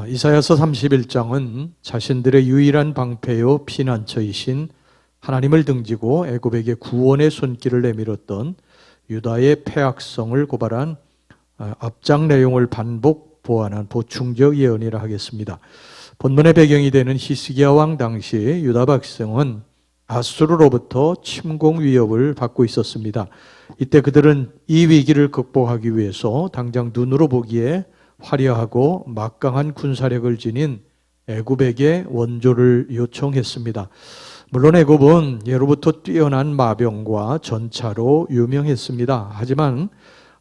이사야서 31장은 자신들의 유일한 방패요 피난처이신 하나님을 등지고 애굽에게 구원의 손길을 내밀었던 유다의 패악성을 고발한 앞장 내용을 반복 보완한 보충적 예언이라 하겠습니다. 본문의 배경이 되는 히스기야 왕 당시 유다 백성은 아수르로부터 침공 위협을 받고 있었습니다. 이때 그들은 이 위기를 극복하기 위해서 당장 눈으로 보기에 화려하고 막강한 군사력을 지닌 애굽에게 원조를 요청했습니다. 물론 애굽은 예로부터 뛰어난 마병과 전차로 유명했습니다. 하지만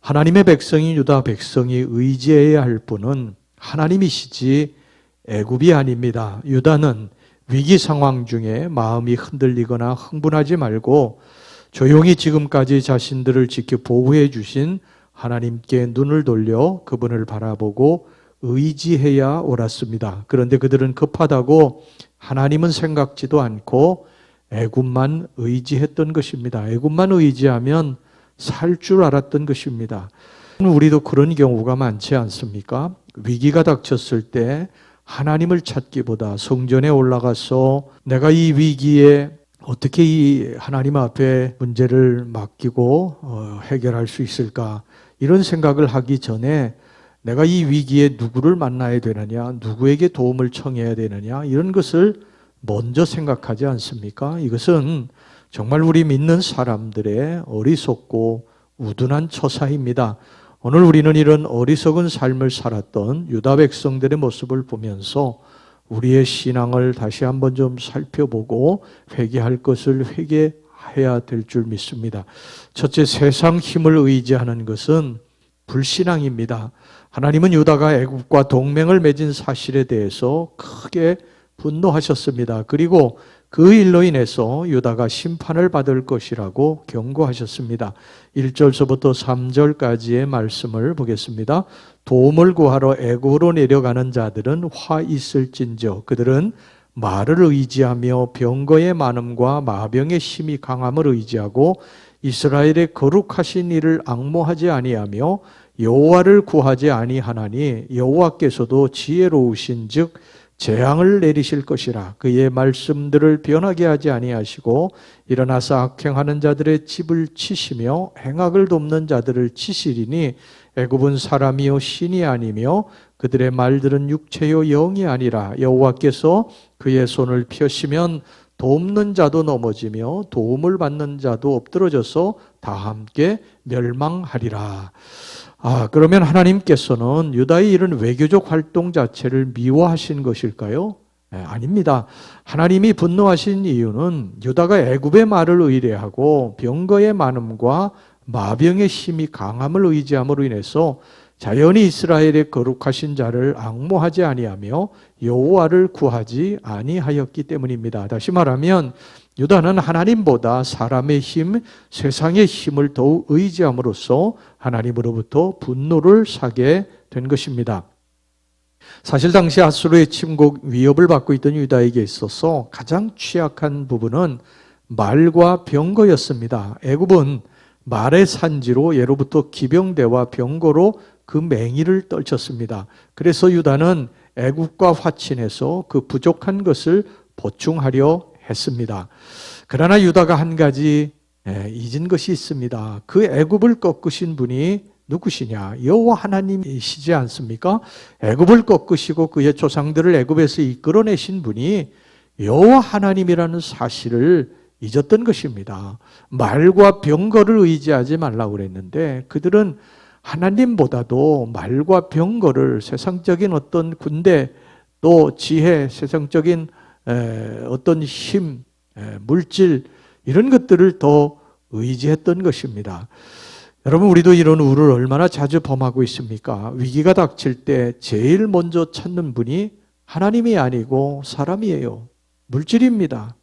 하나님의 백성인 유다 백성이 의지해야 할 분은 하나님이시지 애굽이 아닙니다. 유다는 위기 상황 중에 마음이 흔들리거나 흥분하지 말고 조용히 지금까지 자신들을 지켜 보호해 주신 하나님께 눈을 돌려 그분을 바라보고 의지해야 옳았습니다. 그런데 그들은 급하다고 하나님은 생각지도 않고 애굽만 의지했던 것입니다. 애굽만 의지하면 살 줄 알았던 것입니다. 우리도 그런 경우가 많지 않습니까? 위기가 닥쳤을 때 하나님을 찾기보다 성전에 올라가서 내가 이 위기에 어떻게 이 하나님 앞에 문제를 맡기고 해결할 수 있을까? 이런 생각을 하기 전에 내가 이 위기에 누구를 만나야 되느냐, 누구에게 도움을 청해야 되느냐, 이런 것을 먼저 생각하지 않습니까? 이것은 정말 우리 믿는 사람들의 어리석고 우둔한 처사입니다. 오늘 우리는 이런 어리석은 삶을 살았던 유다 백성들의 모습을 보면서 우리의 신앙을 다시 한번 좀 살펴보고 회개할 것을 회개해야 될 줄 믿습니다. 첫째, 세상 힘을 의지하는 것은 불신앙입니다. 하나님은 유다가 애굽과 동맹을 맺은 사실에 대해서 크게 분노하셨습니다. 그리고 그 일로 인해서 유다가 심판을 받을 것이라고 경고하셨습니다. 1절서부터 3절까지의 말씀을 보겠습니다. 도움을 구하러 애굽으로 내려가는 자들은 화 있을진저 그들은 말을 의지하며 병거의 많음과 마병의 힘이 강함을 의지하고 이스라엘의 거룩하신 이를 앙모하지 아니하며 여호와를 구하지 아니하나니 여호와께서도 지혜로우신즉 재앙을 내리실 것이라. 그의 말씀들을 변하게 하지 아니하시고 일어나서 악행하는 자들의 집을 치시며 행악을 돕는 자들을 치시리니 애굽은 사람이요 신이 아니며 그들의 말들은 육체요 영이 아니라. 여호와께서 그의 손을 펴시면 돕는 자도 넘어지며 도움을 받는 자도 엎드러져서 다 함께 멸망하리라. 그러면 하나님께서는 유다의 이런 외교적 활동 자체를 미워하신 것일까요? 아닙니다. 하나님이 분노하신 이유는 유다가 애굽의 말을 의뢰하고 병거의 많음과 마병의 힘이 강함을 의지함으로 인해서 자연히 이스라엘의 거룩하신 자를 앙모하지 아니하며 여호와를 구하지 아니하였기 때문입니다. 다시 말하면 유다는 하나님보다 사람의 힘, 세상의 힘을 더욱 의지함으로써 하나님으로부터 분노를 사게 된 것입니다. 사실 당시 아수르의 침공 위협을 받고 있던 유다에게 있어서 가장 취약한 부분은 말과 병거였습니다. 애굽은 말의 산지로 예로부터 기병대와 병거로 그 맹위를 떨쳤습니다. 그래서 유다는 애굽과 화친해서 그 부족한 것을 보충하려 했습니다. 그러나 유다가 한 가지 잊은 것이 있습니다. 그 애굽을 꺾으신 분이 누구시냐? 여호와 하나님이시지 않습니까? 애굽을 꺾으시고 그의 조상들을 애굽에서 이끌어내신 분이 여호와 하나님이라는 사실을 잊었던 것입니다. 말과 병거를 의지하지 말라고 그랬는데 그들은 하나님보다도 말과 병거를, 세상적인 어떤 군대, 또 지혜, 세상적인 어떤 힘, 물질 이런 것들을 더 의지했던 것입니다. 여러분, 우리도 이런 우를 얼마나 자주 범하고 있습니까? 위기가 닥칠 때 제일 먼저 찾는 분이 하나님이 아니고 사람이에요. 물질입니다.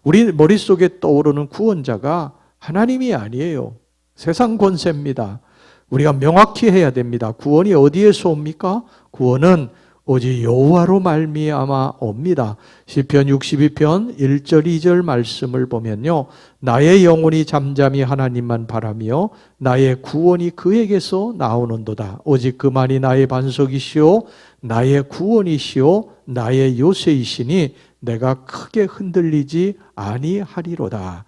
우리 머릿속에 떠오르는 구원자가 하나님이 아니에요. 세상 권세입니다. 우리가 명확히 해야 됩니다. 구원이 어디에서 옵니까? 구원은 오직 여호와로 말미암아 옵니다. 시편 62편 1절 2절 말씀을 보면요, 나의 영혼이 잠잠히 하나님만 바라며 나의 구원이 그에게서 나오는도다. 오직 그만이 나의 반석이시오 나의 구원이시오 나의 요새이시니 내가 크게 흔들리지 아니하리로다.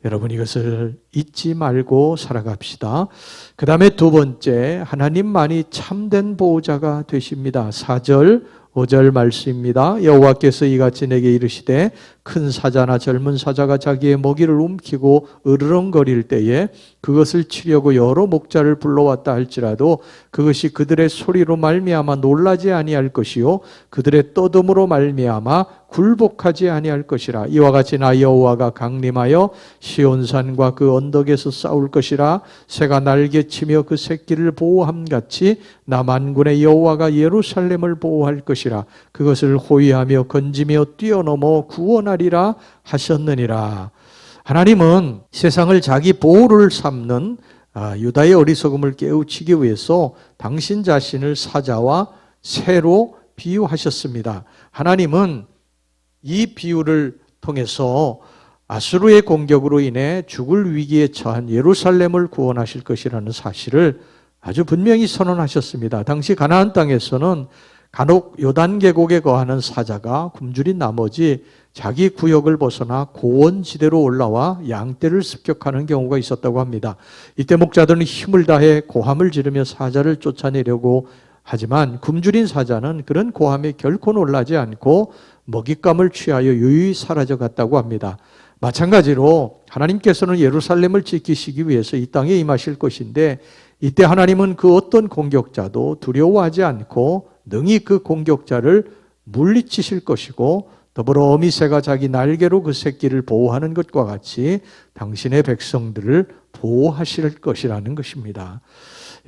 여러분, 이것을 잊지 말고 살아갑시다. 그 다음에 두 번째, 하나님만이 참된 보호자가 되십니다. 4절 5절 말씀입니다. 여호와께서 이같이 내게 이르시되 큰 사자나 젊은 사자가 자기의 먹이를 움키고 으르렁거릴 때에 그것을 치려고 여러 목자를 불러왔다 할지라도 그것이 그들의 소리로 말미암아 놀라지 아니할 것이요 그들의 떠듬으로 말미암아 굴복하지 아니할 것이라. 이와 같이 나 여호와가 강림하여 시온산과 그 언덕에서 싸울 것이라. 새가 날개치며 그 새끼를 보호함같이 나 만군의 여호와가 예루살렘을 보호할 것이라. 그것을 호위하며 건지며 뛰어넘어 구원하리라 하셨느니라. 하나님은 세상을 자기 보호를 삼는 유다의 어리석음을 깨우치기 위해서 당신 자신을 사자와 새로 비유하셨습니다. 하나님은 이 비유를 통해서 아수르의 공격으로 인해 죽을 위기에 처한 예루살렘을 구원하실 것이라는 사실을 아주 분명히 선언하셨습니다. 당시 가나안 땅에서는 간혹 요단 계곡에 거하는 사자가 굶주린 나머지 자기 구역을 벗어나 고원지대로 올라와 양떼를 습격하는 경우가 있었다고 합니다. 이때 목자들은 힘을 다해 고함을 지르며 사자를 쫓아내려고 하지만 굶주린 사자는 그런 고함에 결코 놀라지 않고 먹잇감을 취하여 유유히 사라져 갔다고 합니다. 마찬가지로 하나님께서는 예루살렘을 지키시기 위해서 이 땅에 임하실 것인데 이때 하나님은 그 어떤 공격자도 두려워하지 않고 능히 그 공격자를 물리치실 것이고 더불어 어미새가 자기 날개로 그 새끼를 보호하는 것과 같이 당신의 백성들을 보호하실 것이라는 것입니다.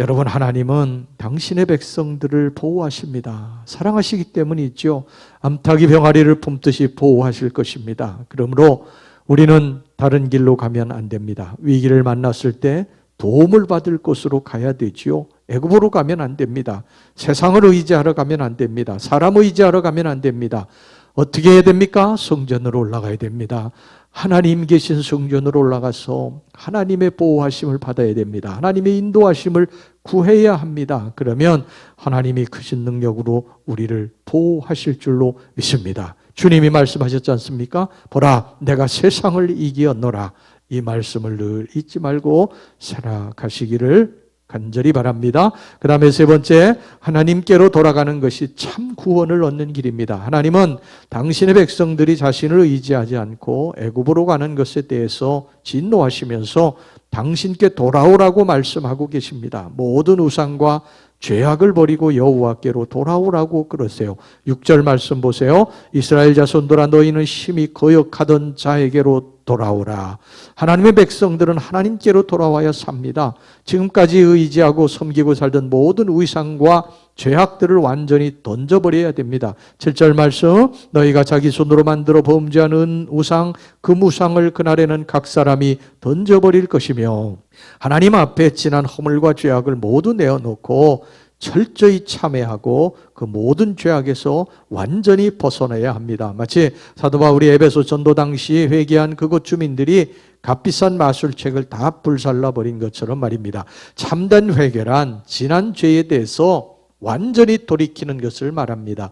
여러분, 하나님은 당신의 백성들을 보호하십니다. 사랑하시기 때문이죠. 암탉이 병아리를 품듯이 보호하실 것입니다. 그러므로 우리는 다른 길로 가면 안 됩니다. 위기를 만났을 때 도움을 받을 곳으로 가야 되지요. 애굽으로 가면 안 됩니다. 세상을 의지하러 가면 안 됩니다. 사람 의지하러 가면 안 됩니다. 어떻게 해야 됩니까? 성전으로 올라가야 됩니다. 하나님 계신 성전으로 올라가서 하나님의 보호하심을 받아야 됩니다. 하나님의 인도하심을 구해야 합니다. 그러면 하나님이 크신 능력으로 우리를 보호하실 줄로 믿습니다. 주님이 말씀하셨지 않습니까? 보라, 내가 세상을 이기었노라. 이 말씀을 늘 잊지 말고 살아가시기를 간절히 바랍니다. 그 다음에 세 번째, 하나님께로 돌아가는 것이 참 구원을 얻는 길입니다. 하나님은 당신의 백성들이 자신을 의지하지 않고 애굽으로 가는 것에 대해서 진노하시면서 당신께 돌아오라고 말씀하고 계십니다. 모든 우상과 죄악을 버리고 여호와께로 돌아오라고 그러세요. 6절 말씀 보세요. 이스라엘 자손들아 너희는 심히 거역하던 자에게로 돌아오라. 하나님의 백성들은 하나님께로 돌아와야 삽니다. 지금까지 의지하고 섬기고 살던 모든 우상과 죄악들을 완전히 던져버려야 됩니다. 7절 말씀, 너희가 자기 손으로 만들어 범죄하는 우상, 그 무상을 그날에는 각 사람이 던져버릴 것이며 하나님 앞에 지난 허물과 죄악을 모두 내어놓고 철저히 참회하고 그 모든 죄악에서 완전히 벗어나야 합니다. 마치 사도 바울이 에베소 전도 당시에 회개한 그곳 주민들이 값비싼 마술책을 다 불살라 버린 것처럼 말입니다. 참된 회개란 지난 죄에 대해서 완전히 돌이키는 것을 말합니다.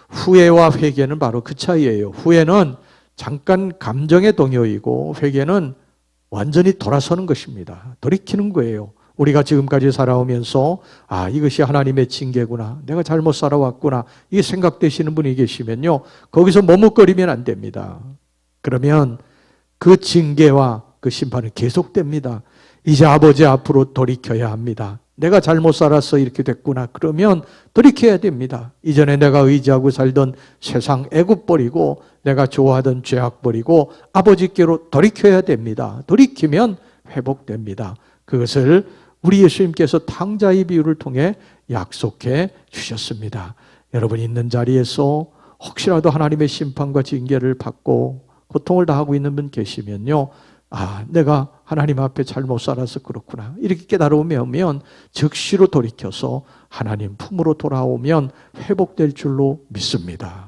후회와 회개는 바로 그 차이예요. 후회는 잠깐 감정의 동요이고 회개는 완전히 돌아서는 것입니다. 돌이키는 거예요. 우리가 지금까지 살아오면서 이것이 하나님의 징계구나, 내가 잘못 살아왔구나, 이게 생각되시는 분이 계시면요, 거기서 머뭇거리면 안 됩니다. 그러면 그 징계와 그 심판은 계속됩니다. 이제 아버지 앞으로 돌이켜야 합니다. 내가 잘못 살아서 이렇게 됐구나. 그러면 돌이켜야 됩니다. 이전에 내가 의지하고 살던 세상 애굽 버리고 내가 좋아하던 죄악 버리고 아버지께로 돌이켜야 됩니다. 돌이키면 회복됩니다. 그것을 우리 예수님께서 탕자의 비유를 통해 약속해 주셨습니다. 여러분 있는 자리에서 혹시라도 하나님의 심판과 징계를 받고 고통을 당하고 있는 분 계시면요, 아, 내가 하나님 앞에 잘못 살아서 그렇구나. 이렇게 깨달으면 즉시로 돌이켜서 하나님 품으로 돌아오면 회복될 줄로 믿습니다.